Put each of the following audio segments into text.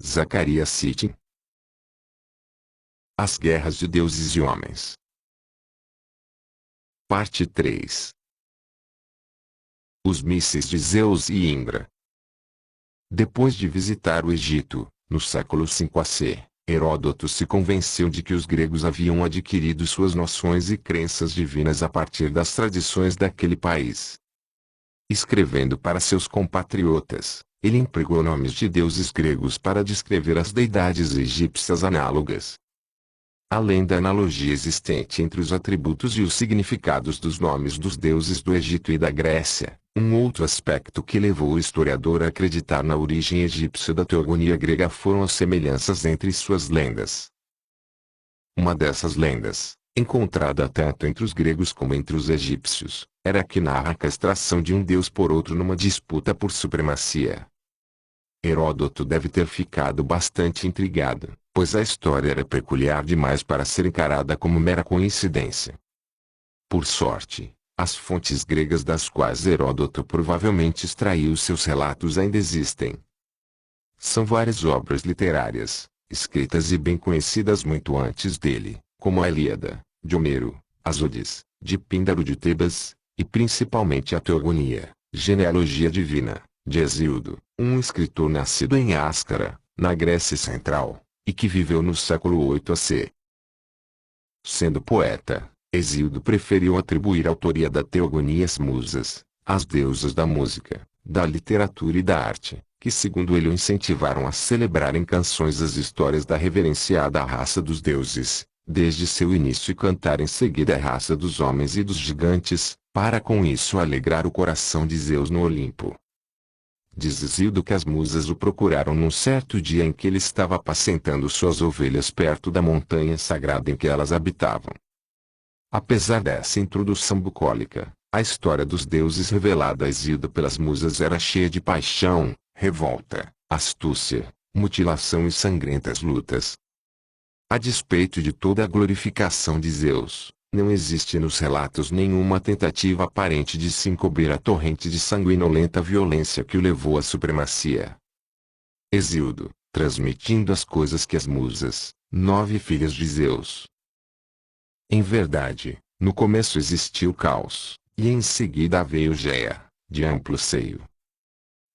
Zacarias Sitchin. As Guerras de Deuses e Homens. Parte 3. Os mísseis de Zeus e Indra. Depois de visitar o Egito, no século V a.C., Heródoto se convenceu de que os gregos haviam adquirido suas noções e crenças divinas a partir das tradições daquele país. Escrevendo para seus compatriotas, ele empregou nomes de deuses gregos para descrever as deidades egípcias análogas. Além da analogia existente entre os atributos e os significados dos nomes dos deuses do Egito e da Grécia, um outro aspecto que levou o historiador a acreditar na origem egípcia da teogonia grega foram as semelhanças entre suas lendas. Uma dessas lendas, encontrada tanto entre os gregos como entre os egípcios, era a que narra a castração de um deus por outro numa disputa por supremacia. Heródoto deve ter ficado bastante intrigado, pois a história era peculiar demais para ser encarada como mera coincidência. Por sorte, as fontes gregas das quais Heródoto provavelmente extraiu seus relatos ainda existem. São várias obras literárias, escritas e bem conhecidas muito antes dele, como a Ilíada, de Homero, as Odes, de Píndaro de Tebas, e principalmente a Teogonia, genealogia divina, de Hesíodo, um escritor nascido em Ascara, na Grécia Central, e que viveu no século 8 a.C. Sendo poeta, Hesíodo preferiu atribuir a autoria da Teogonia às musas, as deusas da música, da literatura e da arte, que segundo ele o incentivaram a celebrar em canções as histórias da reverenciada raça dos deuses, desde seu início e cantar em seguida a raça dos homens e dos gigantes, para com isso alegrar o coração de Zeus no Olimpo. Diz Hesíodo que as musas o procuraram num certo dia em que ele estava apacentando suas ovelhas perto da montanha sagrada em que elas habitavam. Apesar dessa introdução bucólica, a história dos deuses revelada a Hesíodo pelas musas era cheia de paixão, revolta, astúcia, mutilação e sangrentas lutas. A despeito de toda a glorificação de Zeus, não existe nos relatos nenhuma tentativa aparente de se encobrir a torrente de sanguinolenta violência que o levou à supremacia. Hesíodo, transmitindo as coisas que as musas, 9 filhas de Zeus. Em verdade, no começo existiu o caos, e em seguida veio Géia, de amplo seio.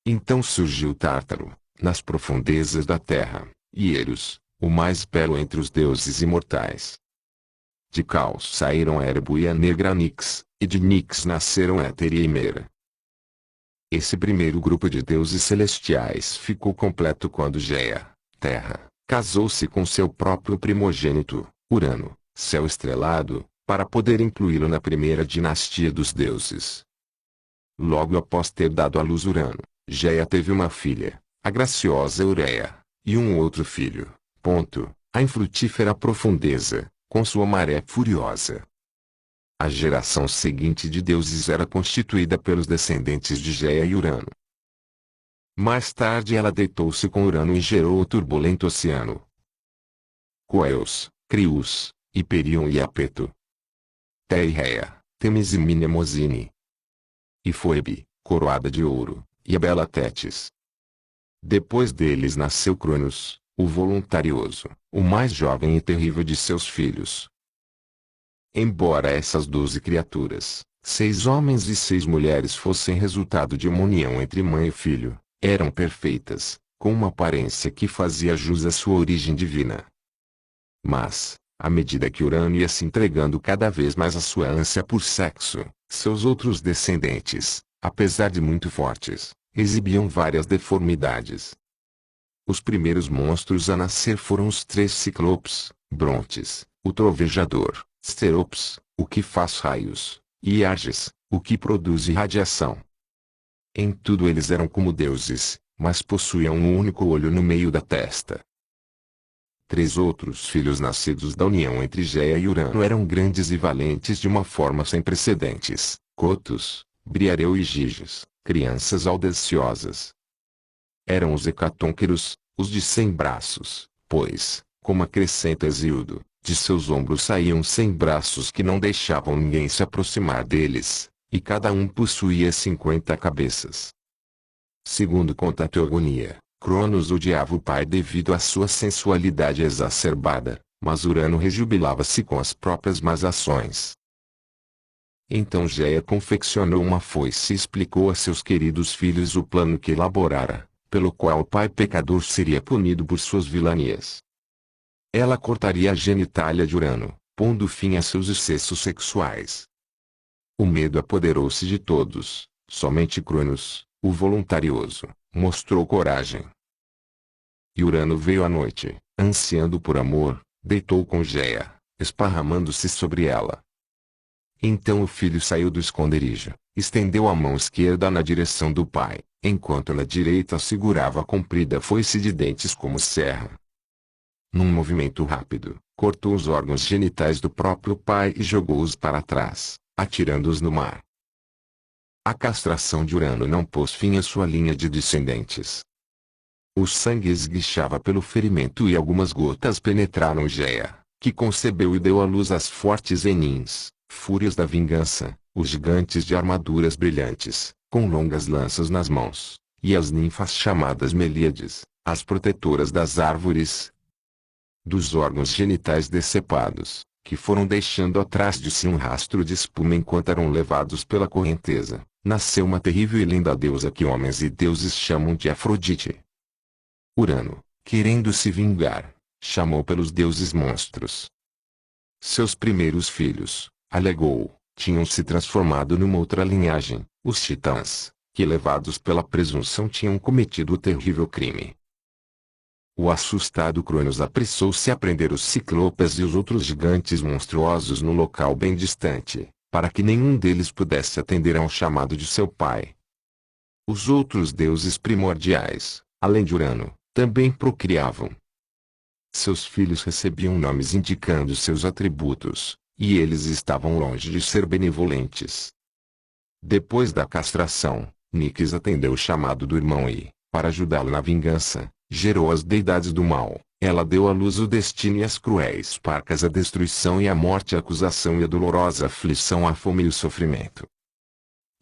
Então surgiu Tártaro, nas profundezas da terra, e Eros, o mais belo entre os deuses imortais. De Caos saíram Érebo e a negra Nix, e de Nix nasceram Éter e Himera. Esse primeiro grupo de deuses celestiais ficou completo quando Géia, terra, casou-se com seu próprio primogênito, Urano, céu estrelado, para poder incluí-lo na primeira dinastia dos deuses. Logo após ter dado à luz Urano, Géia teve uma filha, a graciosa Eureia, e um outro filho, Ponto, a infrutífera Profundeza, com sua maré furiosa. A geração seguinte de deuses era constituída pelos descendentes de Géia e Urano. Mais tarde ela deitou-se com Urano e gerou o turbulento oceano. Coeus, Crius, Hiperion e Apeto. Teireia, Temis e Mnemosine. E Foebe, coroada de ouro, e a bela Tétis. Depois deles nasceu Cronos, o voluntarioso, o mais jovem e terrível de seus filhos. Embora essas 12 criaturas, 6 homens e 6 mulheres fossem resultado de uma união entre mãe e filho, eram perfeitas, com uma aparência que fazia jus à sua origem divina. Mas, à medida que Urano ia se entregando cada vez mais à sua ânsia por sexo, seus outros descendentes, apesar de muito fortes, exibiam várias deformidades. Os primeiros monstros a nascer foram os 3 ciclopes, Brontes, o trovejador, Steropes, o que faz raios, e Arges, o que produz radiação. Em tudo eles eram como deuses, mas possuíam um único olho no meio da testa. 3 outros filhos nascidos da união entre Géia e Urano eram grandes e valentes de uma forma sem precedentes, Cotos, Briareu e Giges, crianças audaciosas. Eram os hecatônqueros, os de 100 braços, pois, como acrescenta Hesíodo, de seus ombros saíam 100 braços que não deixavam ninguém se aproximar deles, e cada um possuía 50 cabeças. Segundo conta a Teogonia, Cronos odiava o pai devido à sua sensualidade exacerbada, mas Urano rejubilava-se com as próprias más ações. Então Géia confeccionou uma foice e explicou a seus queridos filhos o plano que elaborara, pelo qual o pai pecador seria punido por suas vilanias. Ela cortaria a genitália de Urano, pondo fim a seus excessos sexuais. O medo apoderou-se de todos, somente Cronos, o voluntarioso, mostrou coragem. E Urano veio à noite, ansiando por amor, deitou com Géia, esparramando-se sobre ela. Então o filho saiu do esconderijo, estendeu a mão esquerda na direção do pai, enquanto na direita segurava a comprida foice de dentes como serra. Num movimento rápido, cortou os órgãos genitais do próprio pai e jogou-os para trás, atirando-os no mar. A castração de Urano não pôs fim à sua linha de descendentes. O sangue esguichava pelo ferimento e algumas gotas penetraram Géia, que concebeu e deu à luz as fortes Enins, fúrias da vingança, os gigantes de armaduras brilhantes, com longas lanças nas mãos, e as ninfas chamadas Melíades, as protetoras das árvores. Dos órgãos genitais decepados, que foram deixando atrás de si um rastro de espuma enquanto eram levados pela correnteza, nasceu uma terrível e linda deusa que homens e deuses chamam de Afrodite. Urano, querendo se vingar, chamou pelos deuses monstros. Seus primeiros filhos, alegou, tinham se transformado numa outra linhagem, os titãs, que levados pela presunção tinham cometido o terrível crime. O assustado Cronos apressou-se a prender os ciclopes e os outros gigantes monstruosos no local bem distante, para que nenhum deles pudesse atender ao chamado de seu pai. Os outros deuses primordiais, além de Urano, também procriavam. Seus filhos recebiam nomes indicando seus atributos, e eles estavam longe de ser benevolentes. Depois da castração, Nix atendeu o chamado do irmão e, para ajudá-lo na vingança, gerou as deidades do mal. Ela deu à luz o destino e as cruéis parcas, a destruição e a morte, a acusação e a dolorosa aflição, a fome e o sofrimento.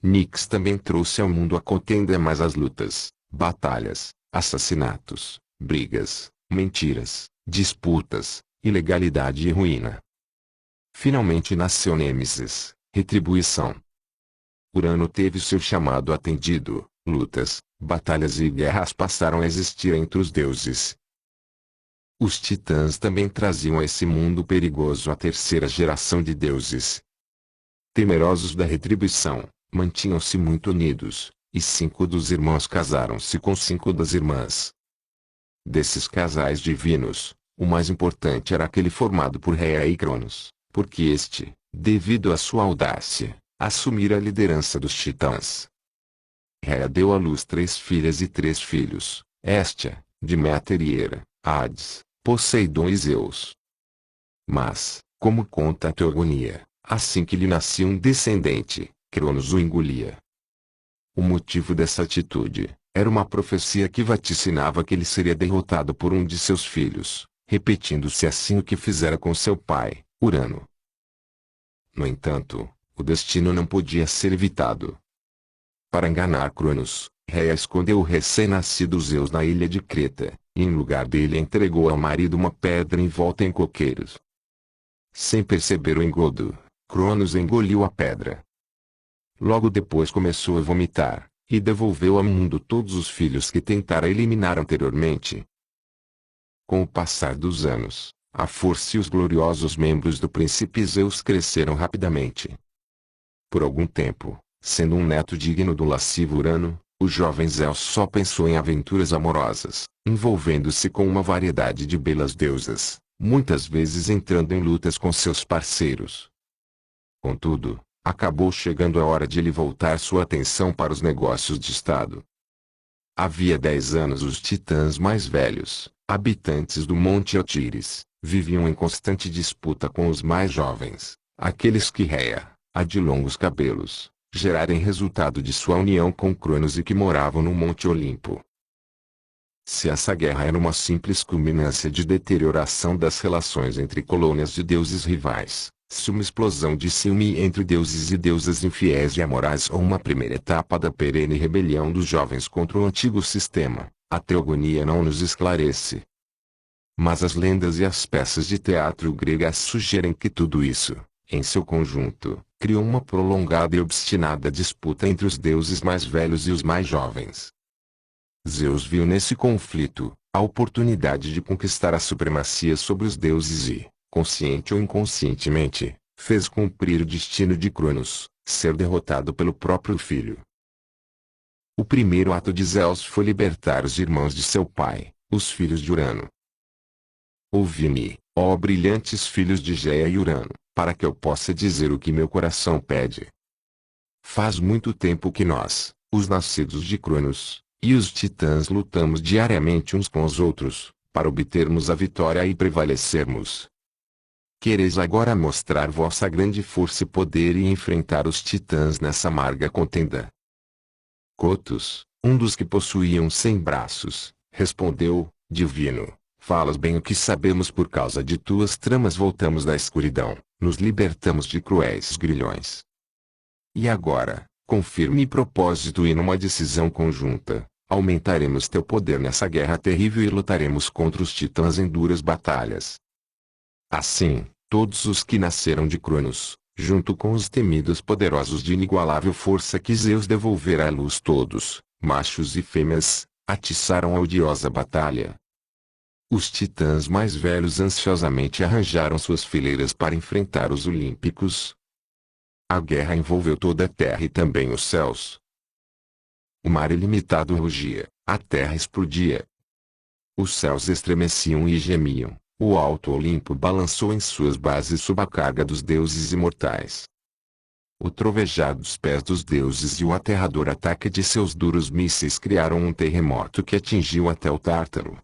Nix também trouxe ao mundo a contenda, mas as lutas, batalhas, assassinatos, brigas, mentiras, disputas, ilegalidade e ruína. Finalmente nasceu Nêmesis, retribuição. Urano teve seu chamado atendido, lutas, batalhas e guerras passaram a existir entre os deuses. Os titãs também traziam a esse mundo perigoso a terceira geração de deuses. Temerosos da retribuição, mantinham-se muito unidos, e 5 dos irmãos casaram-se com 5 das irmãs. Desses casais divinos, o mais importante era aquele formado por Rhea e Cronos, porque este, devido à sua audácia, assumira a liderança dos titãs. Rhea deu à luz 3 filhas e 3 filhos, Hestia, Deméter e Hera, Hades, Poseidon e Zeus. Mas, como conta a Teogonia, assim que lhe nascia um descendente, Cronos o engolia. O motivo dessa atitude era uma profecia que vaticinava que ele seria derrotado por um de seus filhos, repetindo-se assim o que fizera com seu pai, Urano. No entanto, o destino não podia ser evitado. Para enganar Cronos, Rhea escondeu o recém-nascido Zeus na ilha de Creta, e em lugar dele entregou ao marido uma pedra envolta em coqueiros. Sem perceber o engodo, Cronos engoliu a pedra. Logo depois começou a vomitar, e devolveu ao mundo todos os filhos que tentara eliminar anteriormente. Com o passar dos anos, a força e os gloriosos membros do príncipe Zeus cresceram rapidamente. Por algum tempo, sendo um neto digno do lascivo Urano, o jovem Zeus só pensou em aventuras amorosas, envolvendo-se com uma variedade de belas deusas, muitas vezes entrando em lutas com seus parceiros. Contudo, acabou chegando a hora de ele voltar sua atenção para os negócios de Estado. Havia 10 anos os titãs mais velhos, habitantes do Monte Otires, viviam em constante disputa com os mais jovens, aqueles que Rhea, a de longos cabelos, gerarem resultado de sua união com Cronos e que moravam no Monte Olimpo. Se essa guerra era uma simples culminância de deterioração das relações entre colônias de deuses rivais, se uma explosão de ciúme entre deuses e deusas infiéis e amorais ou uma primeira etapa da perene rebelião dos jovens contra o antigo sistema, A teogonia não nos esclarece. Mas as lendas e as peças de teatro gregas sugerem que tudo isso, em seu conjunto, criou uma prolongada e obstinada disputa entre os deuses mais velhos e os mais jovens. Zeus viu nesse conflito a oportunidade de conquistar a supremacia sobre os deuses e, consciente ou inconscientemente, fez cumprir o destino de Cronos, ser derrotado pelo próprio filho. O primeiro ato de Zeus foi libertar os irmãos de seu pai, os filhos de Urano. Ouvi-me, ó brilhantes filhos de Géia e Urano, para que eu possa dizer o que meu coração pede. Faz muito tempo que nós, os nascidos de Cronos, e os titãs lutamos diariamente uns com os outros, para obtermos a vitória e prevalecermos. Quereis agora mostrar vossa grande força e poder e enfrentar os titãs nessa amarga contenda? Cotos, um dos que possuíam 100 braços, respondeu, divino, falas bem o que sabemos por causa de tuas tramas voltamos da escuridão, nos libertamos de cruéis grilhões. E agora, com firme propósito e numa decisão conjunta, aumentaremos teu poder nessa guerra terrível e lutaremos contra os titãs em duras batalhas. Assim, todos os que nasceram de Cronos, junto com os temidos poderosos de inigualável força que Zeus devolverá à luz todos, machos e fêmeas, atiçaram a odiosa batalha. Os titãs mais velhos ansiosamente arranjaram suas fileiras para enfrentar os olímpicos. A guerra envolveu toda a terra e também os céus. O mar ilimitado rugia, a terra explodia. Os céus estremeciam e gemiam. O alto Olimpo balançou em suas bases sob a carga dos deuses imortais. O trovejar dos pés dos deuses e o aterrador ataque de seus duros mísseis criaram um terremoto que atingiu até o Tártaro.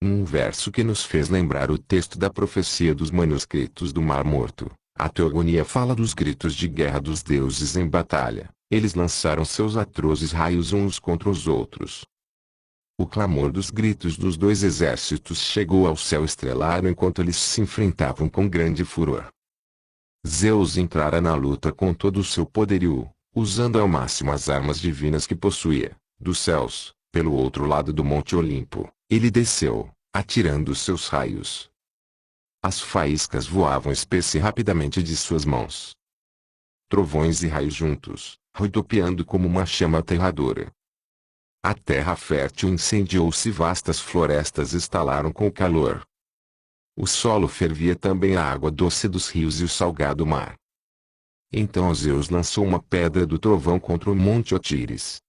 Um verso que nos fez lembrar o texto da profecia dos manuscritos do Mar Morto. A teogonia fala dos gritos de guerra dos deuses em batalha. Eles lançaram seus atrozes raios uns contra os outros. O clamor dos gritos dos dois exércitos chegou ao céu estrelado enquanto eles se enfrentavam com grande furor. Zeus entrara na luta com todo o seu poderio, usando ao máximo as armas divinas que possuía. Dos céus, pelo outro lado do Monte Olimpo, ele desceu, atirando seus raios. As faíscas voavam espessa e rapidamente de suas mãos. Trovões e raios juntos, rodopiando como uma chama aterradora. A terra fértil incendiou-se e vastas florestas estalaram com o calor. O solo fervia também a água doce dos rios e o salgado mar. Então Zeus lançou uma pedra do trovão contra o monte Otires.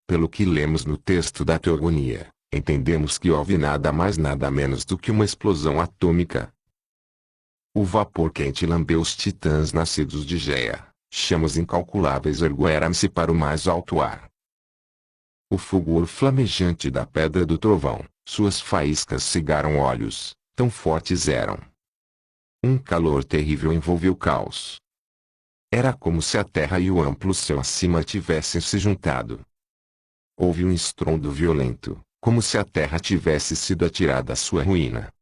Pelo que lemos no texto da teogonia, entendemos que houve nada mais nada menos do que uma explosão atômica. O vapor quente lambeu os titãs nascidos de Géia, chamas incalculáveis ergueram-se para o mais alto ar. O fulgor flamejante da pedra do trovão, suas faíscas cegaram olhos, tão fortes eram. Um calor terrível envolveu o caos. Era como se a terra e o amplo céu acima tivessem se juntado. Houve um estrondo violento, como se a terra tivesse sido atirada à sua ruína.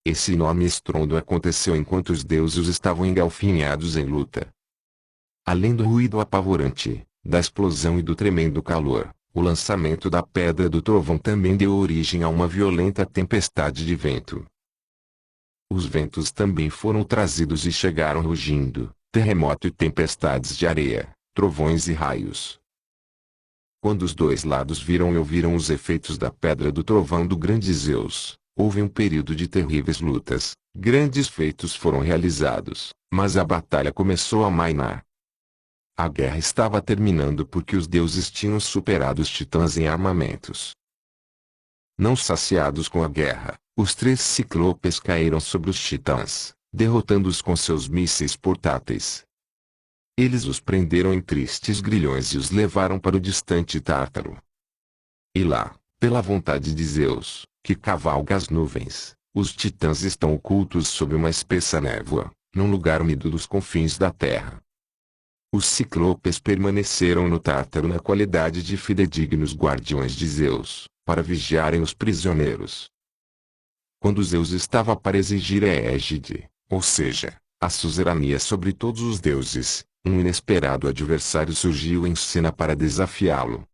Esse enorme estrondo aconteceu enquanto os deuses estavam engalfinhados em luta. Além do ruído apavorante, da explosão e do tremendo calor, o lançamento da pedra do trovão também deu origem a uma violenta tempestade de vento. Os ventos também foram trazidos e chegaram rugindo, terremoto e tempestades de areia, trovões e raios. Quando os dois lados viram e ouviram os efeitos da pedra do trovão do grande Zeus, houve um período de terríveis lutas, grandes feitos foram realizados, mas a batalha começou a amainar. A guerra estava terminando porque os deuses tinham superado os titãs em armamentos. Não saciados com a guerra, os três ciclopes caíram sobre os titãs, derrotando-os com seus mísseis portáteis. Eles os prenderam em tristes grilhões e os levaram para o distante Tártaro. E lá, pela vontade de Zeus, que cavalga as nuvens, os titãs estão ocultos sob uma espessa névoa, num lugar úmido dos confins da terra. Os ciclopes permaneceram no Tártaro na qualidade de fidedignos guardiões de Zeus, para vigiarem os prisioneiros. Quando Zeus estava para exigir a égide, ou seja, a suzerania sobre todos os deuses, um inesperado adversário surgiu em cena para desafiá-lo.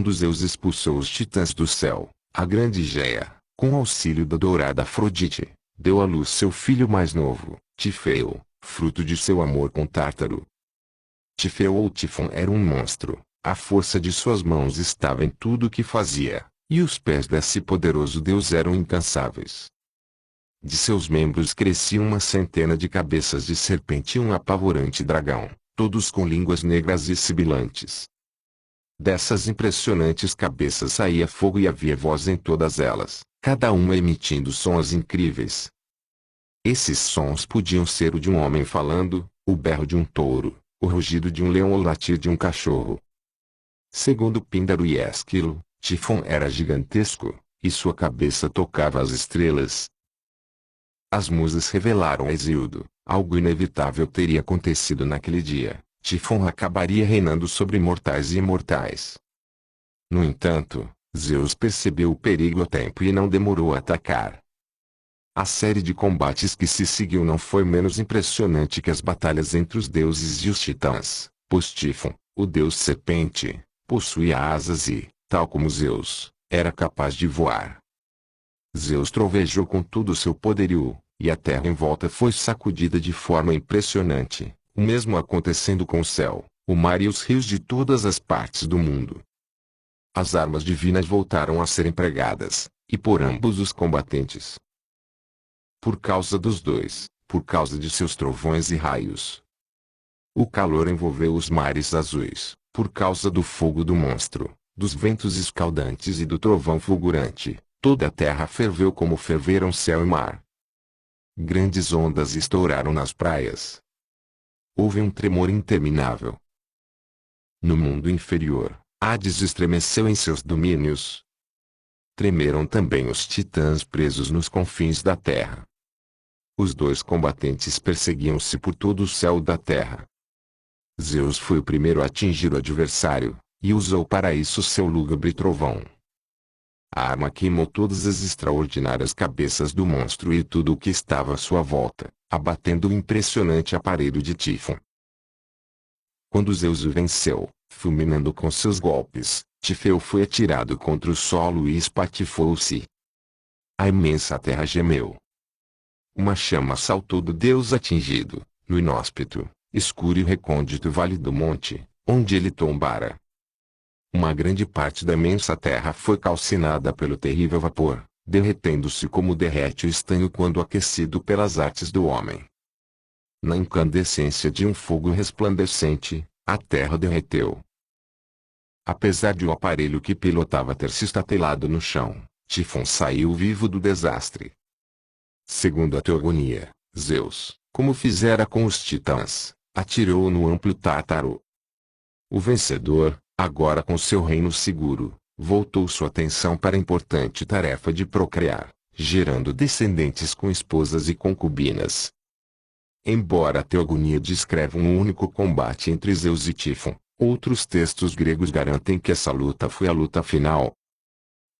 Quando Zeus expulsou os titãs do céu, a grande Géia, com auxílio da dourada Afrodite, deu à luz seu filho mais novo, Tifeu, fruto de seu amor com Tártaro. Tifeu ou Tifon era um monstro, a força de suas mãos estava em tudo o que fazia, e os pés desse poderoso deus eram incansáveis. De seus membros cresciam uma centena de cabeças de serpente e um apavorante dragão, todos com línguas negras e sibilantes. Dessas impressionantes cabeças saía fogo e havia voz em todas elas, cada uma emitindo sons incríveis. Esses sons podiam ser o de um homem falando, o berro de um touro, o rugido de um leão ou o latir de um cachorro. Segundo Píndaro e Ésquilo, Tifon era gigantesco, e sua cabeça tocava as estrelas. As musas revelaram a Hesíodo, algo inevitável teria acontecido naquele dia. Tifon acabaria reinando sobre mortais e imortais. No entanto, Zeus percebeu o perigo a tempo e não demorou a atacar. A série de combates que se seguiu não foi menos impressionante que as batalhas entre os deuses e os titãs, pois Tifon, o deus serpente, possuía asas e, tal como Zeus, era capaz de voar. Zeus trovejou com todo o seu poderio, e a terra em volta foi sacudida de forma impressionante, o mesmo acontecendo com o céu, o mar e os rios de todas as partes do mundo. As armas divinas voltaram a ser empregadas, e por ambos os combatentes. Por causa dos dois, por causa de seus trovões e raios. O calor envolveu os mares azuis, por causa do fogo do monstro, dos ventos escaldantes e do trovão fulgurante, toda a terra ferveu como ferveram céu e mar. Grandes ondas estouraram nas praias. Houve um tremor interminável. No mundo inferior, Hades estremeceu em seus domínios. Tremeram também os titãs presos nos confins da terra. Os dois combatentes perseguiam-se por todo o céu da terra. Zeus foi o primeiro a atingir o adversário, e usou para isso seu lúgubre trovão. A arma queimou todas as extraordinárias cabeças do monstro e tudo o que estava à sua volta, abatendo o impressionante aparelho de Tifon. Quando Zeus o venceu, fulminando com seus golpes, Tifeu foi atirado contra o solo e espatifou-se. A imensa terra gemeu. Uma chama saltou do deus atingido, no inóspito, escuro e recôndito vale do monte, onde ele tombara. Uma grande parte da imensa terra foi calcinada pelo terrível vapor, derretendo-se como derrete o estanho quando aquecido pelas artes do homem. Na incandescência de um fogo resplandecente, a terra derreteu. Apesar de o aparelho que pilotava ter se estatelado no chão, Tifon saiu vivo do desastre. Segundo a teogonia, Zeus, como fizera com os titãs, atirou-o no amplo Tártaro. O vencedor, agora com seu reino seguro, voltou sua atenção para a importante tarefa de procriar, gerando descendentes com esposas e concubinas. Embora a teogonia descreva um único combate entre Zeus e Tifon, outros textos gregos garantem que essa luta foi a luta final.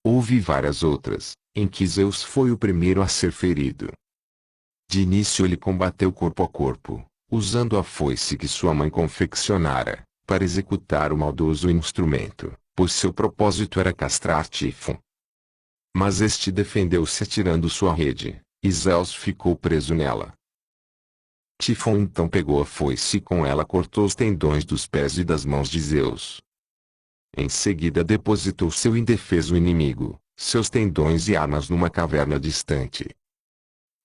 Houve várias outras, em que Zeus foi o primeiro a ser ferido. De início ele combateu corpo a corpo, usando a foice que sua mãe confeccionara, para executar o maldoso instrumento, pois seu propósito era castrar Tifon. Mas este defendeu-se atirando sua rede, e Zeus ficou preso nela. Tifon então pegou a foice e com ela cortou os tendões dos pés e das mãos de Zeus. Em seguida depositou seu indefeso inimigo, seus tendões e armas numa caverna distante.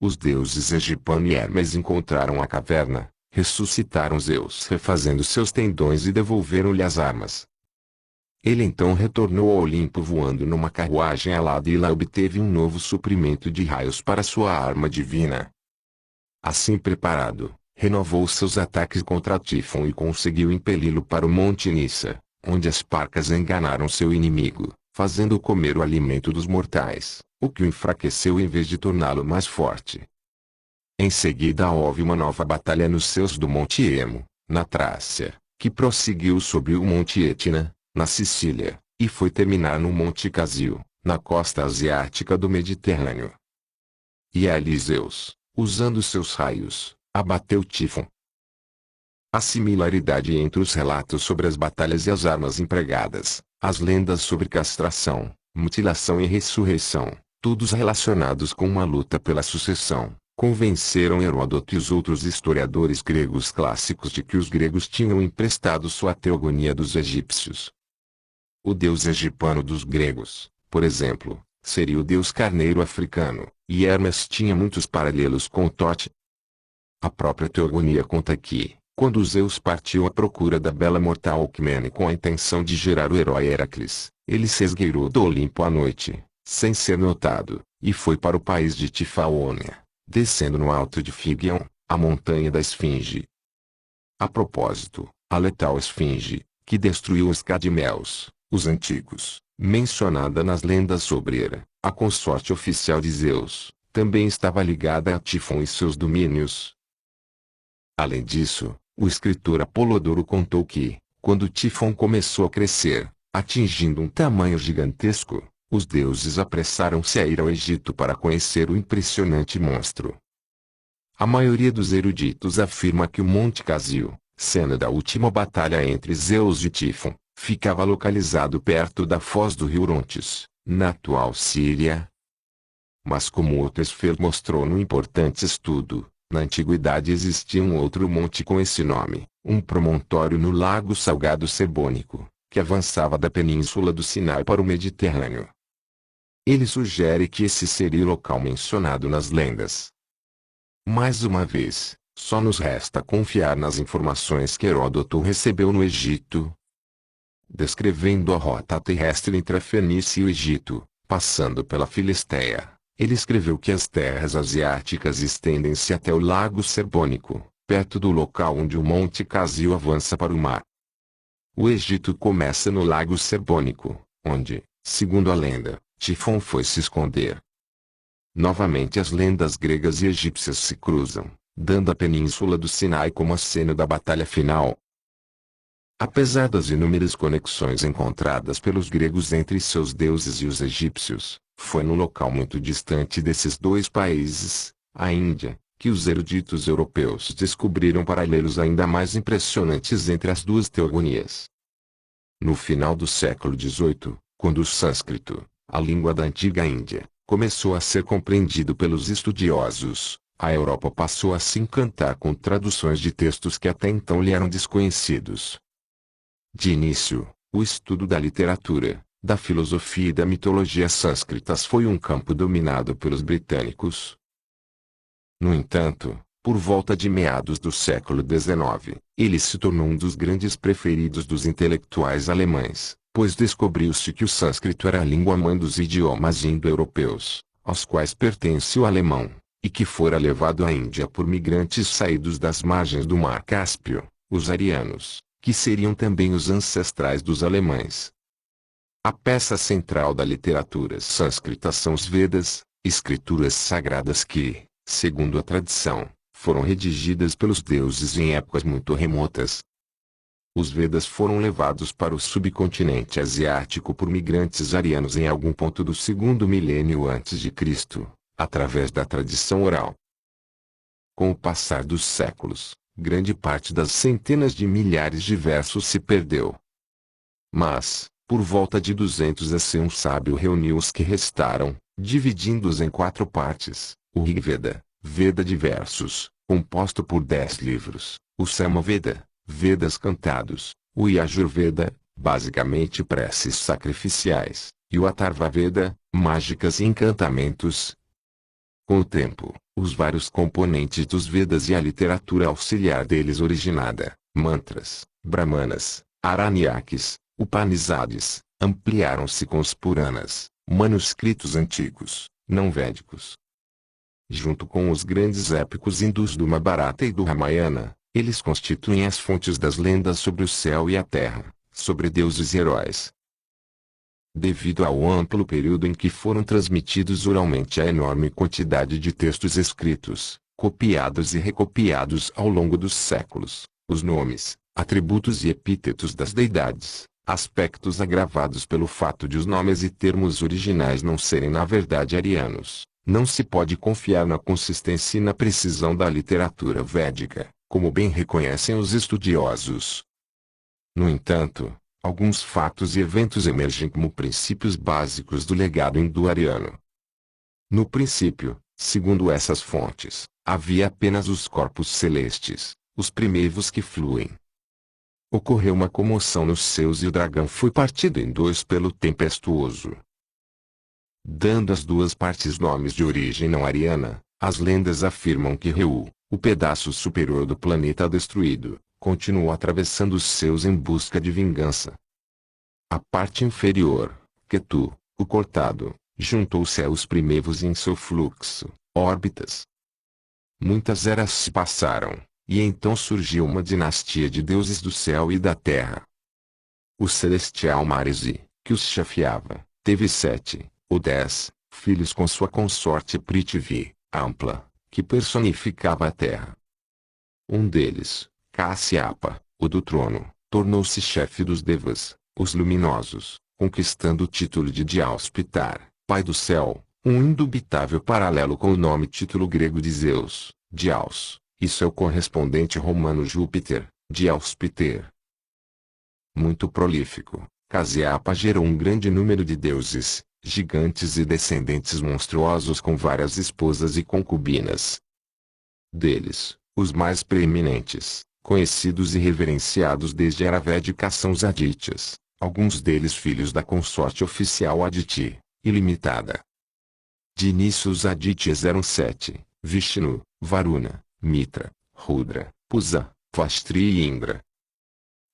Os deuses Egipano e Hermes encontraram a caverna, ressuscitaram Zeus refazendo seus tendões e devolveram-lhe as armas. Ele então retornou ao Olimpo voando numa carruagem alada e lá obteve um novo suprimento de raios para sua arma divina. Assim preparado, renovou seus ataques contra Tifon e conseguiu impeli-lo para o Monte Nissa, onde as parcas enganaram seu inimigo, fazendo-o comer o alimento dos mortais, o que o enfraqueceu em vez de torná-lo mais forte. Em seguida houve uma nova batalha nos céus do Monte Emo, na Trácia, que prosseguiu sobre o Monte Etna, na Sicília, e foi terminar no Monte Casio, na costa asiática do Mediterrâneo. E ali Zeus, usando seus raios, abateu Tifon. A similaridade entre os relatos sobre as batalhas e as armas empregadas, as lendas sobre castração, mutilação e ressurreição, todos relacionados com uma luta pela sucessão, convenceram Heródoto e os outros historiadores gregos clássicos de que os gregos tinham emprestado sua teogonia dos egípcios. O deus egipano dos gregos, por exemplo, seria o deus carneiro africano, e Hermes tinha muitos paralelos com Tote. A própria teogonia conta que, quando Zeus partiu à procura da bela mortal Alcmene com a intenção de gerar o herói Heracles, ele se esgueirou do Olimpo à noite, sem ser notado, e foi para o país de Tifaônia, descendo no alto de Figion, a montanha da Esfinge. A propósito, a letal Esfinge, que destruiu os Cadimeus, os antigos, mencionada nas lendas sobre Hera, a consorte oficial de Zeus, também estava ligada a Tifon e seus domínios. Além disso, o escritor Apolodoro contou que, quando Tifon começou a crescer, atingindo um tamanho gigantesco, os deuses apressaram-se a ir ao Egito para conhecer o impressionante monstro. A maioria dos eruditos afirma que o Monte Casio, cena da última batalha entre Zeus e Tifon, ficava localizado perto da foz do rio Orontes, na atual Síria. Mas como Otesfer mostrou no importante estudo, na antiguidade existia um outro monte com esse nome, um promontório no Lago Salgado Sebônico, que avançava da península do Sinai para o Mediterrâneo. Ele sugere que esse seria o local mencionado nas lendas. Mais uma vez, só nos resta confiar nas informações que Heródoto recebeu no Egito. Descrevendo a rota terrestre entre a Fenícia e o Egito, passando pela Filistéia, ele escreveu que as terras asiáticas estendem-se até o Lago Sebônico, perto do local onde o Monte Casio avança para o mar. O Egito começa no Lago Sebônico, onde, segundo a lenda, Tifon foi se esconder. Novamente as lendas gregas e egípcias se cruzam, dando a península do Sinai como a cena da batalha final. Apesar das inúmeras conexões encontradas pelos gregos entre seus deuses e os egípcios, foi num local muito distante desses dois países, a Índia, que os eruditos europeus descobriram paralelos ainda mais impressionantes entre as duas teogonias. No final do século XVIII, quando o sânscrito, a língua da antiga Índia, começou a ser compreendido pelos estudiosos, a Europa passou a se encantar com traduções de textos que até então lhe eram desconhecidos. De início, o estudo da literatura, da filosofia e da mitologia sânscritas foi um campo dominado pelos britânicos. No entanto, por volta de meados do século XIX, ele se tornou um dos grandes preferidos dos intelectuais alemães, pois descobriu-se que o sânscrito era a língua-mãe dos idiomas indo-europeus, aos quais pertence o alemão, e que fora levado à Índia por migrantes saídos das margens do Mar Cáspio, os arianos, que seriam também os ancestrais dos alemães. A peça central da literatura sânscrita são os Vedas, escrituras sagradas que, segundo a tradição, foram redigidas pelos deuses em épocas muito remotas. Os Vedas foram levados para o subcontinente asiático por migrantes arianos em algum ponto do segundo milênio antes de Cristo, através da tradição oral. Com o passar dos séculos, grande parte das centenas de milhares de versos se perdeu. Mas, por volta de 200 AC um sábio reuniu os que restaram, dividindo-os em 4 partes, o Rigveda, Veda de versos, composto por 10 livros, o Samaveda, Vedas cantados, o Yajurveda, basicamente preces sacrificiais, e o Atharvaveda, mágicas e encantamentos. Com o tempo, os vários componentes dos Vedas e a literatura auxiliar deles originada, mantras, brahmanas, aranyakes, Upanishads, ampliaram-se com os Puranas, manuscritos antigos, não védicos. Junto com os grandes épicos hindus do Mahabharata e do Ramayana, eles constituem as fontes das lendas sobre o céu e a terra, sobre deuses e heróis. Devido ao amplo período em que foram transmitidos oralmente a enorme quantidade de textos escritos, copiados e recopiados ao longo dos séculos, os nomes, atributos e epítetos das deidades, aspectos agravados pelo fato de os nomes e termos originais não serem na verdade arianos, não se pode confiar na consistência e na precisão da literatura védica, como bem reconhecem os estudiosos. No entanto, Alguns fatos e eventos emergem como princípios básicos do legado hindu-ariano. No princípio, segundo essas fontes, havia apenas os corpos celestes, os primeiros que fluem. Ocorreu uma comoção nos céus e o dragão foi partido em dois pelo tempestuoso. Dando às duas partes nomes de origem não ariana, as lendas afirmam que Reu, o pedaço superior do planeta destruído, continuou atravessando os céus em busca de vingança. A parte inferior, Ketu, o cortado, juntou-se aos primeiros em seu fluxo, órbitas. Muitas eras se passaram, e então surgiu uma dinastia de deuses do céu e da terra. O celestial Maresi, que os chefiava, teve 7 ou 10 filhos com sua consorte Prithvi, Ampla, que personificava a terra. Um deles, Kasyapa, o do trono, tornou-se chefe dos Devas, os luminosos, conquistando o título de Diauspitar, pai do céu, um indubitável paralelo com o nome título grego de Zeus, Diaus, e seu correspondente romano Júpiter, Diauspiter. Muito prolífico, Kasyapa gerou um grande número de deuses, gigantes e descendentes monstruosos com várias esposas e concubinas. Deles, os mais preeminentes, conhecidos e reverenciados desde a era védica são os Adityas, alguns deles filhos da consorte oficial Aditi, ilimitada. De início os Adityas eram 7, Vishnu, Varuna, Mitra, Rudra, Pusa, Tvastri e Indra.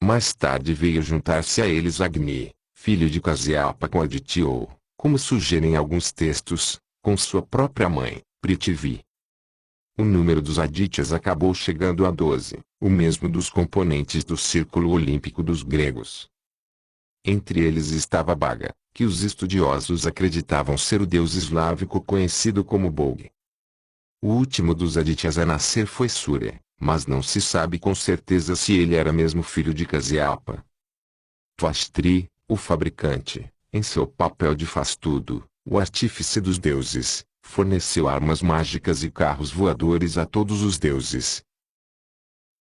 Mais tarde veio juntar-se a eles Agni, filho de Kasyapa com Aditi ou, como sugerem alguns textos, com sua própria mãe, Prithvi. O número dos Adityas acabou chegando a 12, o mesmo dos componentes do círculo olímpico dos gregos. Entre eles estava Baga, que os estudiosos acreditavam ser o deus eslávico conhecido como Bog. O último dos Adityas a nascer foi Surya, mas não se sabe com certeza se ele era mesmo filho de Kasyapa. Tvastri, o fabricante, em seu papel de faz-tudo, o artífice dos deuses, forneceu armas mágicas e carros voadores a todos os deuses.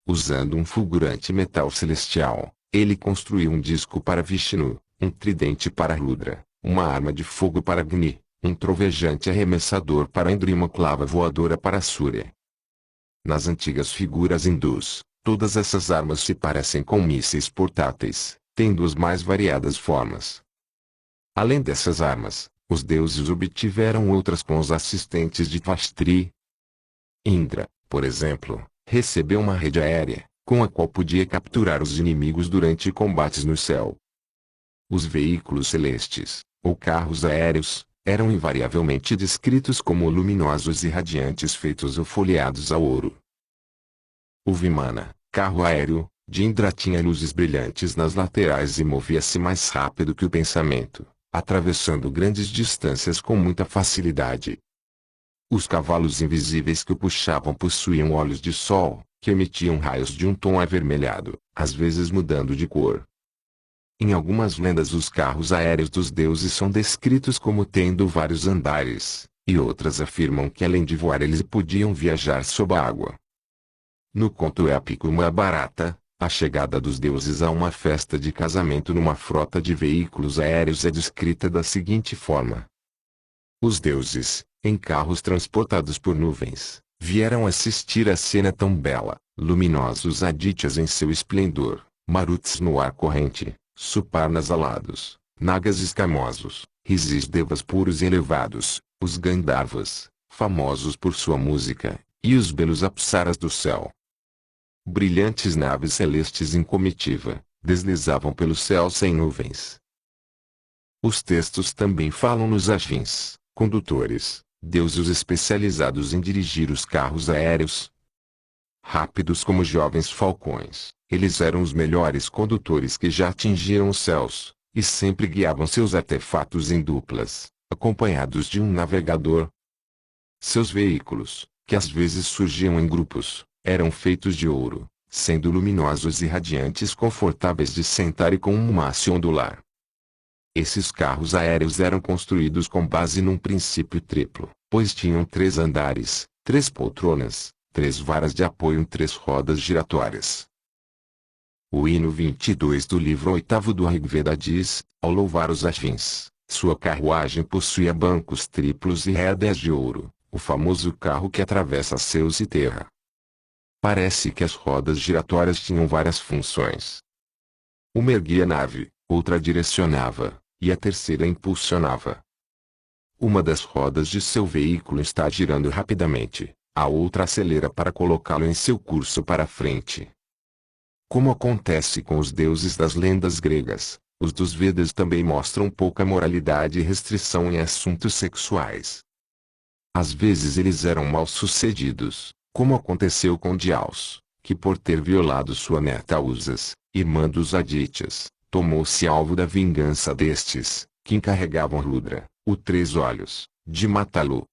Usando um fulgurante metal celestial, ele construiu um disco para Vishnu, um tridente para Rudra, uma arma de fogo para Agni, um trovejante arremessador para Indra e uma clava voadora para Surya. Nas antigas figuras hindus, todas essas armas se parecem com mísseis portáteis, tendo as mais variadas formas. Além dessas armas, os deuses obtiveram outras com os assistentes de Tvastri. Indra, por exemplo, recebeu uma rede aérea, com a qual podia capturar os inimigos durante combates no céu. Os veículos celestes, ou carros aéreos, eram invariavelmente descritos como luminosos e radiantes feitos ou folheados a ouro. O Vimana, carro aéreo, de Indra tinha luzes brilhantes nas laterais e movia-se mais rápido que o pensamento, atravessando grandes distâncias com muita facilidade. Os cavalos invisíveis que o puxavam possuíam olhos de sol, que emitiam raios de um tom avermelhado, às vezes mudando de cor. Em algumas lendas os carros aéreos dos deuses são descritos como tendo vários andares, e outras afirmam que além de voar eles podiam viajar sob a água. No conto épico Mahabharata, a chegada dos deuses a uma festa de casamento numa frota de veículos aéreos é descrita da seguinte forma. Os deuses, em carros transportados por nuvens, vieram assistir a cena tão bela, luminosos Adityas em seu esplendor, Maruts no ar corrente, Suparnas alados, Nagas escamosos, Risis devas puros e elevados, os Gandharvas, famosos por sua música, e os belos apsaras do céu. Brilhantes naves celestes em comitiva, deslizavam pelo céu sem nuvens. Os textos também falam nos Ajins, condutores, deuses especializados em dirigir os carros aéreos. Rápidos como jovens falcões, eles eram os melhores condutores que já atingiram os céus, e sempre guiavam seus artefatos em duplas, acompanhados de um navegador. Seus veículos, que às vezes surgiam em grupos, eram feitos de ouro, sendo luminosos e radiantes confortáveis de sentar e com um macio ondular. Esses carros aéreos eram construídos com base num princípio triplo, pois tinham 3 andares, 3 poltronas, 3 varas de apoio e 3 rodas giratórias. O hino 22 do livro 8º do Rigveda diz: ao louvar os Ashvins, sua carruagem possuía bancos triplos e rédeas de ouro, o famoso carro que atravessa céus e terra. Parece que as rodas giratórias tinham várias funções. Uma erguia a nave, outra direcionava, e a terceira impulsionava. Uma das rodas de seu veículo está girando rapidamente, a outra acelera para colocá-lo em seu curso para frente. Como acontece com os deuses das lendas gregas, os dos Vedas também mostram pouca moralidade e restrição em assuntos sexuais. Às vezes eles eram mal-sucedidos, como aconteceu com Diaus, que por ter violado sua neta Usas, irmã dos Adityas, tomou-se alvo da vingança destes, que encarregavam Rudra, o Três Olhos, de matá-lo.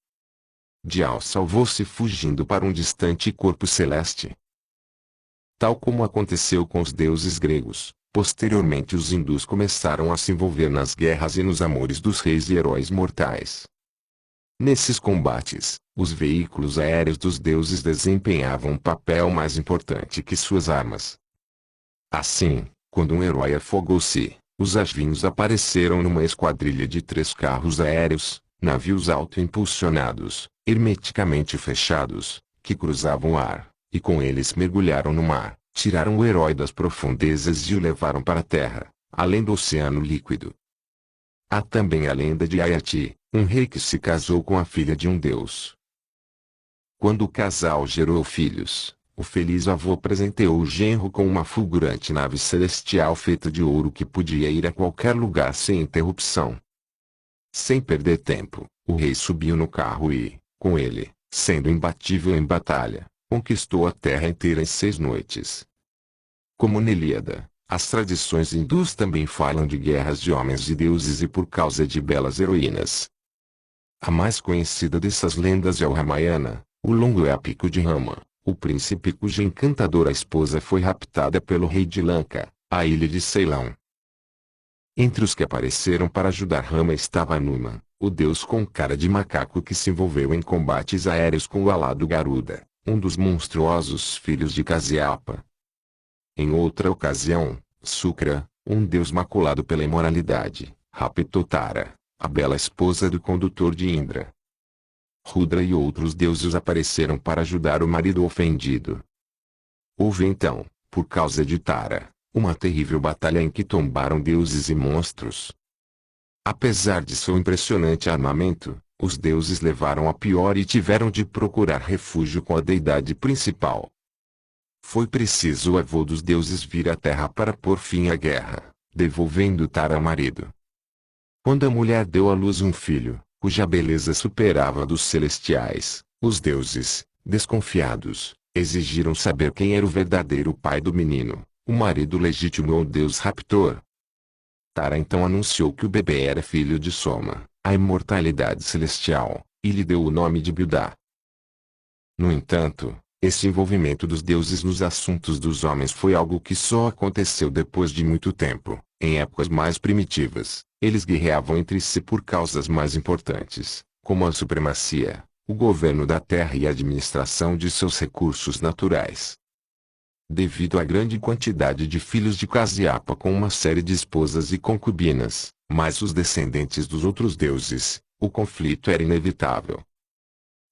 Diaus salvou-se fugindo para um distante corpo celeste. Tal como aconteceu com os deuses gregos, posteriormente os hindus começaram a se envolver nas guerras e nos amores dos reis e heróis mortais. Nesses combates, os veículos aéreos dos deuses desempenhavam um papel mais importante que suas armas. Assim, quando um herói afogou-se, os Ashvins apareceram numa esquadrilha de 3 carros aéreos, navios auto-impulsionados, hermeticamente fechados, que cruzavam o ar, e com eles mergulharam no mar, tiraram o herói das profundezas e o levaram para a terra, além do oceano líquido. Há também a lenda de Ayati, um rei que se casou com a filha de um deus. Quando o casal gerou filhos, o feliz avô presenteou o genro com uma fulgurante nave celestial feita de ouro que podia ir a qualquer lugar sem interrupção. Sem perder tempo, o rei subiu no carro e, com ele, sendo imbatível em batalha, conquistou a terra inteira em 6 noites. Como na Ilíada, as tradições hindus também falam de guerras de homens e deuses e por causa de belas heroínas. A mais conhecida dessas lendas é o Ramayana, o longo épico de Rama, o príncipe cuja encantadora esposa foi raptada pelo rei de Lanka, a ilha de Ceilão. Entre os que apareceram para ajudar Rama estava Hanuman, o deus com cara de macaco que se envolveu em combates aéreos com o alado Garuda, um dos monstruosos filhos de Kasyapa. Em outra ocasião, Sukra, um deus maculado pela imoralidade, raptou Tara, a bela esposa do condutor de Indra. Rudra e outros deuses apareceram para ajudar o marido ofendido. Houve então, por causa de Tara, uma terrível batalha em que tombaram deuses e monstros. Apesar de seu impressionante armamento, os deuses levaram a pior e tiveram de procurar refúgio com a deidade principal. Foi preciso o avô dos deuses vir à terra para pôr fim à guerra, devolvendo Tara ao marido. Quando a mulher deu à luz um filho, cuja beleza superava a dos celestiais, os deuses, desconfiados, exigiram saber quem era o verdadeiro pai do menino, o marido legítimo ou deus raptor. Tara então anunciou que o bebê era filho de Soma, a imortalidade celestial, e lhe deu o nome de Bildá. No entanto, esse envolvimento dos deuses nos assuntos dos homens foi algo que só aconteceu depois de muito tempo. Em épocas mais primitivas, eles guerreavam entre si por causas mais importantes, como a supremacia, o governo da terra e a administração de seus recursos naturais. Devido à grande quantidade de filhos de Kasyapa com uma série de esposas e concubinas, mais os descendentes dos outros deuses, o conflito era inevitável.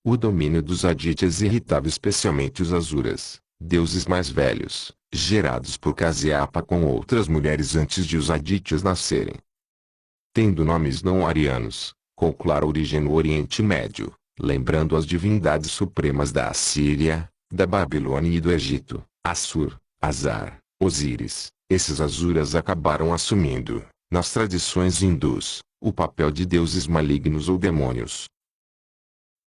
O domínio dos Adityas irritava especialmente os Asuras, deuses mais velhos, gerados por Kasyapa com outras mulheres antes de os Adityas nascerem. Tendo nomes não arianos, com clara origem no Oriente Médio, lembrando as divindades supremas da Assíria, da Babilônia e do Egito, Assur, Azar, Osíris, esses Asuras acabaram assumindo, nas tradições hindus, o papel de deuses malignos ou demônios.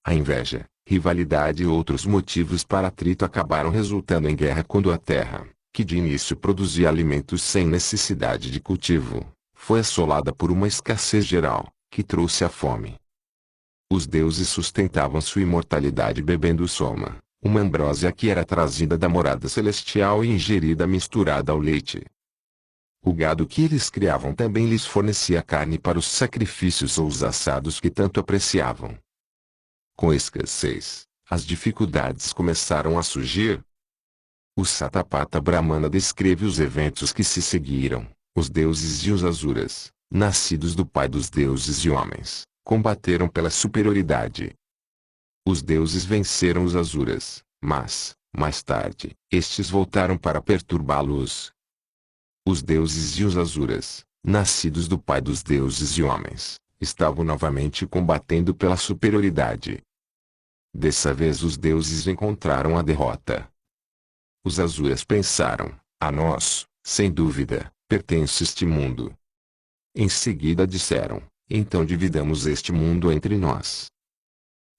A inveja, rivalidade e outros motivos para atrito acabaram resultando em guerra quando a terra, que de início produzia alimentos sem necessidade de cultivo, foi assolada por uma escassez geral, que trouxe a fome. Os deuses sustentavam sua imortalidade bebendo soma, uma ambrósia que era trazida da morada celestial e ingerida misturada ao leite. O gado que eles criavam também lhes fornecia carne para os sacrifícios ou os assados que tanto apreciavam. Com escassez, as dificuldades começaram a surgir. O Satapatha Brahmana descreve os eventos que se seguiram. Os deuses e os asuras, nascidos do pai dos deuses e homens, combateram pela superioridade. Os deuses venceram os asuras, mas, mais tarde, estes voltaram para perturbá-los. Os deuses e os asuras, nascidos do pai dos deuses e homens, estavam novamente combatendo pela superioridade. Dessa vez os deuses encontraram a derrota. Os asuras pensaram: a nós, sem dúvida, pertence este mundo. Em seguida disseram: então dividamos este mundo entre nós.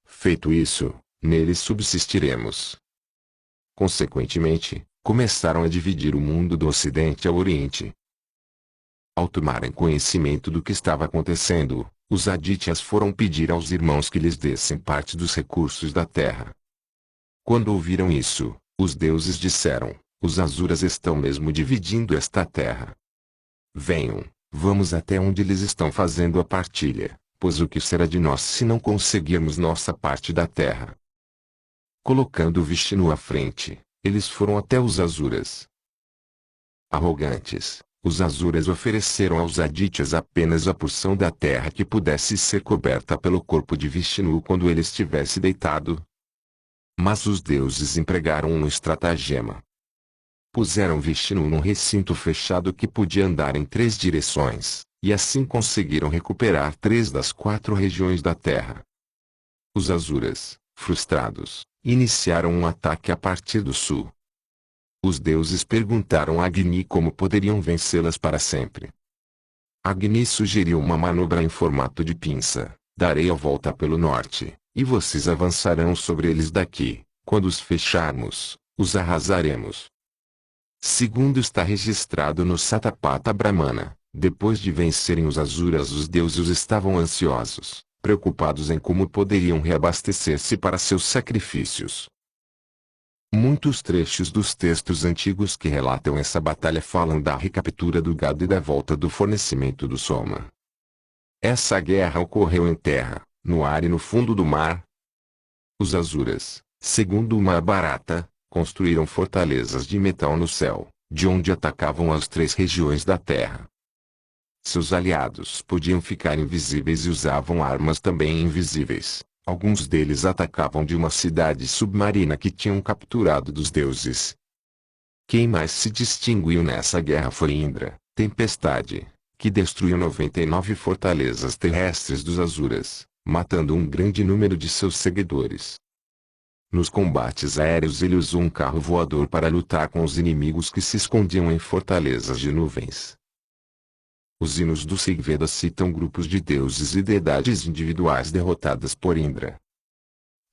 Feito isso, nele subsistiremos. Consequentemente, começaram a dividir o mundo do Ocidente ao Oriente. Ao tomarem conhecimento do que estava acontecendo, os Adityas foram pedir aos irmãos que lhes dessem parte dos recursos da terra. Quando ouviram isso, os deuses disseram: os asuras estão mesmo dividindo esta terra. Venham, vamos até onde eles estão fazendo a partilha, pois o que será de nós se não conseguirmos nossa parte da terra? Colocando Vishnu à frente, eles foram até os asuras. Arrogantes, os asuras ofereceram aos Adityas apenas a porção da terra que pudesse ser coberta pelo corpo de Vishnu quando ele estivesse deitado. Mas os deuses empregaram um estratagema. Puseram Vishnu num recinto fechado que podia andar em 3 direções, e assim conseguiram recuperar 3 das 4 regiões da terra. Os asuras, frustrados, iniciaram um ataque a partir do sul. Os deuses perguntaram a Agni como poderiam vencê-las para sempre. Agni sugeriu uma manobra em formato de pinça: darei a volta pelo norte, e vocês avançarão sobre eles daqui. Quando os fecharmos, os arrasaremos. Segundo está registrado no Satapatha Brahmana, depois de vencerem os asuras, os deuses estavam ansiosos, preocupados em como poderiam reabastecer-se para seus sacrifícios. Muitos trechos dos textos antigos que relatam essa batalha falam da recaptura do gado e da volta do fornecimento do soma. Essa guerra ocorreu em terra, no ar e no fundo do mar. Os asuras, segundo o Mahabharata, construíram fortalezas de metal no céu, de onde atacavam as 3 regiões da terra. Seus aliados podiam ficar invisíveis e usavam armas também invisíveis. Alguns deles atacavam de uma cidade submarina que tinham capturado dos deuses. Quem mais se distinguiu nessa guerra foi Indra, tempestade, que destruiu 99 fortalezas terrestres dos asuras, matando um grande número de seus seguidores. Nos combates aéreos ele usou um carro voador para lutar com os inimigos que se escondiam em fortalezas de nuvens. Os hinos do Rigveda citam grupos de deuses e deidades individuais derrotadas por Indra.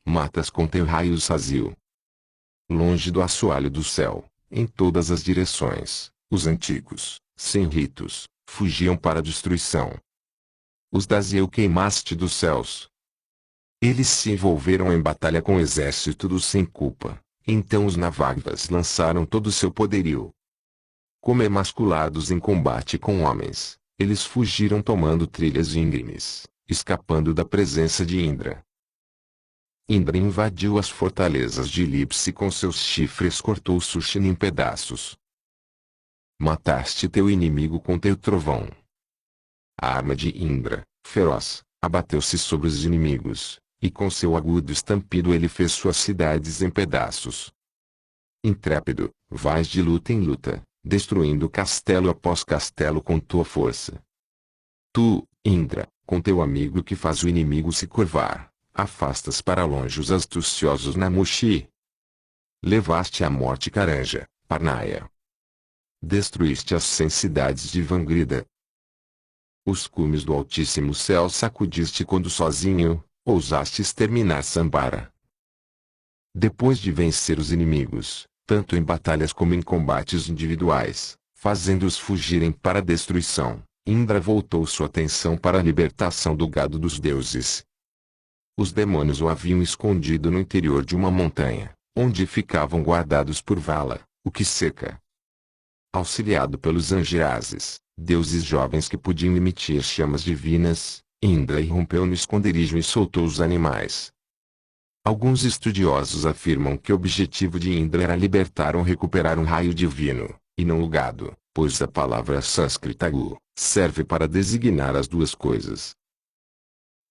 Matas contém raios Sazil. Longe do assoalho do céu, em todas as direções, os antigos, sem ritos, fugiam para a destruição. Os Daziel queimaste dos céus. Eles se envolveram em batalha com o exército dos sem culpa, então os Navagvas lançaram todo o seu poderio. Como emasculados em combate com homens, eles fugiram tomando trilhas íngremes, escapando da presença de Indra. Indra invadiu as fortalezas de Elipse e com seus chifres cortou Sushina em pedaços. Mataste teu inimigo com teu trovão. A arma de Indra, feroz, abateu-se sobre os inimigos, e com seu agudo estampido ele fez suas cidades em pedaços. Intrépido, vais de luta em luta, destruindo castelo após castelo com tua força. Tu, Indra, com teu amigo que faz o inimigo se curvar, afastas para longe os astuciosos Namushi. Levaste à morte Karanja, Parnaya. Destruíste as 100 cidades de Vangrida. Os cumes do altíssimo céu sacudiste quando sozinho, ousaste exterminar Sambara. Depois de vencer os inimigos, tanto em batalhas como em combates individuais, fazendo-os fugirem para a destruição, Indra voltou sua atenção para a libertação do gado dos deuses. Os demônios o haviam escondido no interior de uma montanha, onde ficavam guardados por Vala, o que seca. Auxiliado pelos Angirases, deuses jovens que podiam emitir chamas divinas, Indra irrompeu no esconderijo e soltou os animais. Alguns estudiosos afirmam que o objetivo de Indra era libertar ou recuperar um raio divino, e não o gado, pois a palavra sânscrita gu serve para designar as duas coisas.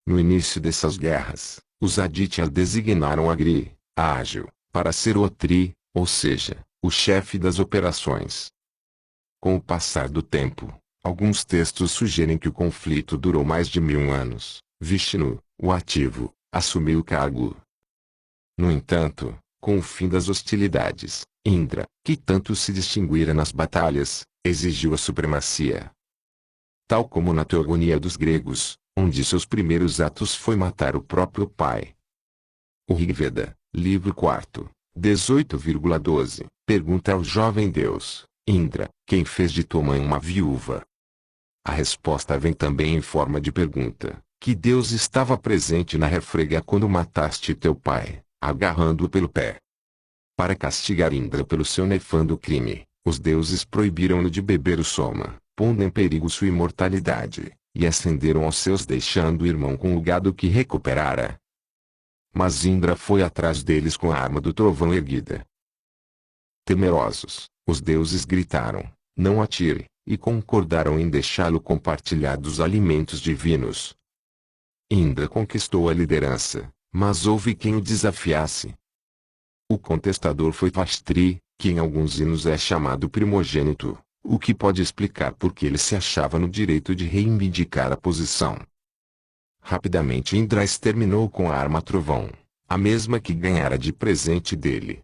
No início dessas guerras, os Aditya designaram Agri, a ágil, para ser o Atri, ou seja, o chefe das operações. Com o passar do tempo, alguns textos sugerem que o conflito durou mais de 1000 anos. Vishnu, o ativo, assumiu o cargo. No entanto, com o fim das hostilidades, Indra, que tanto se distinguira nas batalhas, exigiu a supremacia. Tal como na teogonia dos gregos, um de seus primeiros atos foi matar o próprio pai. O Rigveda, livro 4, 18,12, pergunta ao jovem deus, Indra, quem fez de tua mãe uma viúva? A resposta vem também em forma de pergunta, que Deus estava presente na refrega quando mataste teu pai, agarrando-o pelo pé. Para castigar Indra pelo seu nefando crime, os deuses proibiram-no de beber o soma, pondo em perigo sua imortalidade, e ascenderam aos céus deixando o irmão com o gado que recuperara. Mas Indra foi atrás deles com a arma do trovão erguida. Temerosos, os deuses gritaram, não atire, e concordaram em deixá-lo compartilhar dos alimentos divinos. Indra conquistou a liderança, mas houve quem o desafiasse. O contestador foi Tvashtri, que em alguns hinos é chamado primogênito, o que pode explicar por que ele se achava no direito de reivindicar a posição. Rapidamente Indra exterminou com a arma trovão, a mesma que ganhara de presente dele.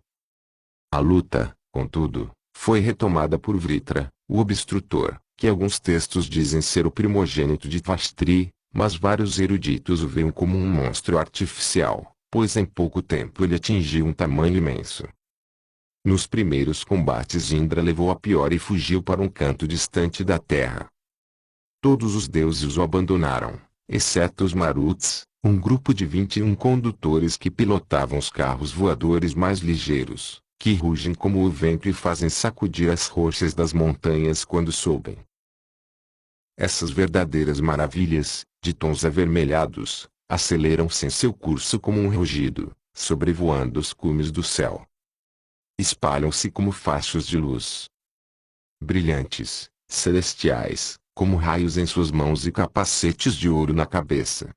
A luta, contudo, foi retomada por Vritra, o obstrutor, que alguns textos dizem ser o primogênito de Tvashtri, mas vários eruditos o veem como um monstro artificial, pois em pouco tempo ele atingiu um tamanho imenso. Nos primeiros combates Indra levou a pior e fugiu para um canto distante da terra. Todos os deuses o abandonaram, exceto os Maruts, um grupo de 21 condutores que pilotavam os carros voadores mais ligeiros, que rugem como o vento e fazem sacudir as rochas das montanhas quando sobem. Essas verdadeiras maravilhas, de tons avermelhados, aceleram-se em seu curso como um rugido, sobrevoando os cumes do céu. Espalham-se como fachos de luz. Brilhantes, celestiais, como raios em suas mãos e capacetes de ouro na cabeça.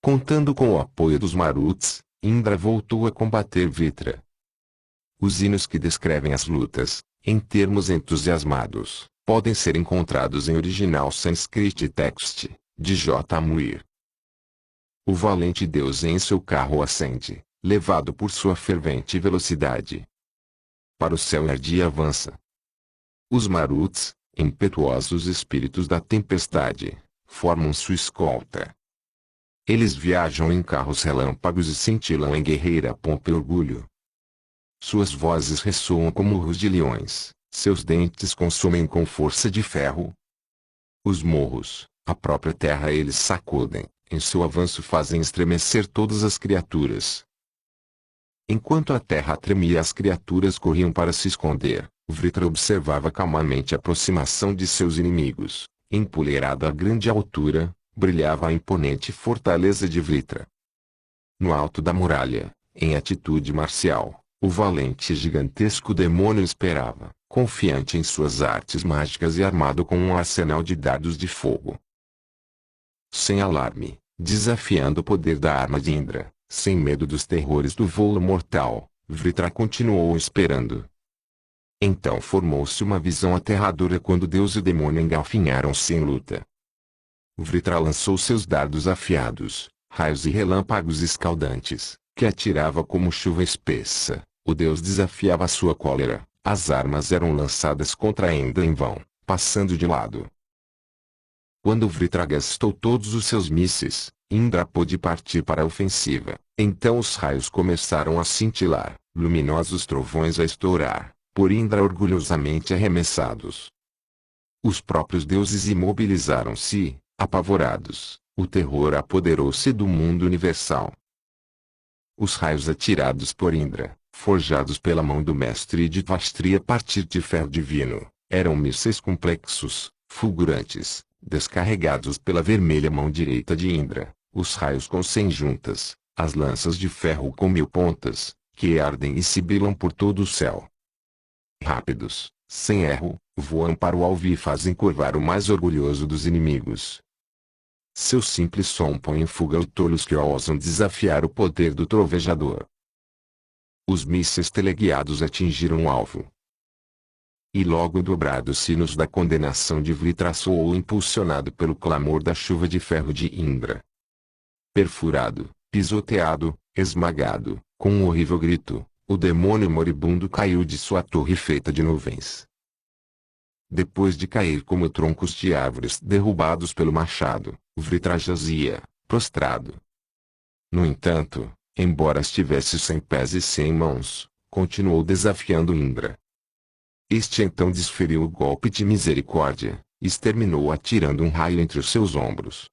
Contando com o apoio dos Maruts, Indra voltou a combater Vritra. Os hinos que descrevem as lutas, em termos entusiasmados, podem ser encontrados em original Sanskrit Text, de J. Muir. O valente deus em seu carro ascende, levado por sua fervente velocidade. Para o céu ergue e avança. Os Maruts, impetuosos espíritos da tempestade, formam sua escolta. Eles viajam em carros relâmpagos e cintilam em guerreira pompa e orgulho. Suas vozes ressoam como urros de leões, seus dentes consomem com força de ferro. Os morros, a própria terra eles sacudem, em seu avanço fazem estremecer todas as criaturas. Enquanto a terra tremia e as criaturas corriam para se esconder, Vritra observava calmamente a aproximação de seus inimigos. Empoleirado a grande altura, brilhava a imponente fortaleza de Vritra. No alto da muralha, em atitude marcial, o valente e gigantesco demônio esperava, confiante em suas artes mágicas e armado com um arsenal de dardos de fogo. Sem alarme, desafiando o poder da arma de Indra, sem medo dos terrores do voo mortal, Vritra continuou esperando. Então formou-se uma visão aterradora quando Deus e o demônio engalfinharam-se em luta. Vritra lançou seus dardos afiados, raios e relâmpagos escaldantes, que atirava como chuva espessa. O Deus desafiava a sua cólera, as armas eram lançadas contra Indra em vão, passando de lado. Quando Vritra gastou todos os seus mísseis, Indra pôde partir para a ofensiva. Então os raios começaram a cintilar, luminosos trovões a estourar, por Indra orgulhosamente arremessados. Os próprios deuses imobilizaram-se, apavorados, o terror apoderou-se do mundo universal. Os raios atirados por Indra, forjados pela mão do mestre de Tvashtri a partir de ferro divino, eram mísseis complexos, fulgurantes, descarregados pela vermelha mão direita de Indra. Os raios com 100 juntas, as lanças de ferro com 1000 pontas, que ardem e sibilam por todo o céu. Rápidos, sem erro, voam para o alvo e fazem curvar o mais orgulhoso dos inimigos. Seu simples som põe em fuga os tolos que ousam desafiar o poder do trovejador. Os mísseis teleguiados atingiram o alvo. E logo dobrados sinos da condenação de Vritra soou impulsionado pelo clamor da chuva de ferro de Indra. Perfurado, pisoteado, esmagado, com um horrível grito, o demônio moribundo caiu de sua torre feita de nuvens. Depois de cair como troncos de árvores derrubados pelo machado, Vritra jazia, prostrado. No entanto, embora estivesse sem pés e sem mãos, continuou desafiando Indra. Este então desferiu o golpe de misericórdia, e exterminou atirando um raio entre os seus ombros.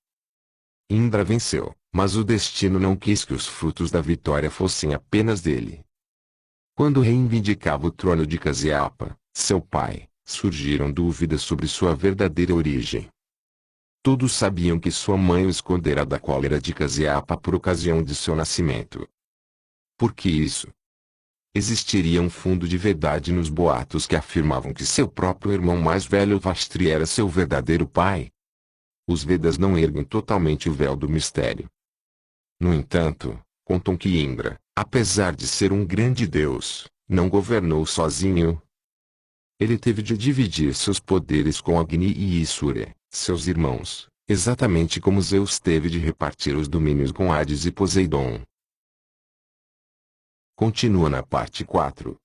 Indra venceu, mas o destino não quis que os frutos da vitória fossem apenas dele. Quando reivindicava o trono de Kasyapa, seu pai, surgiram dúvidas sobre sua verdadeira origem. Todos sabiam que sua mãe o escondera da cólera de Kasyapa por ocasião de seu nascimento. Por que isso? Existiria um fundo de verdade nos boatos que afirmavam que seu próprio irmão mais velho Vastri era seu verdadeiro pai. Os Vedas não erguem totalmente o véu do mistério. No entanto, contam que Indra, apesar de ser um grande deus, não governou sozinho. Ele teve de dividir seus poderes com Agni e Surya, seus irmãos, exatamente como Zeus teve de repartir os domínios com Hades e Poseidon. Continua na parte 4.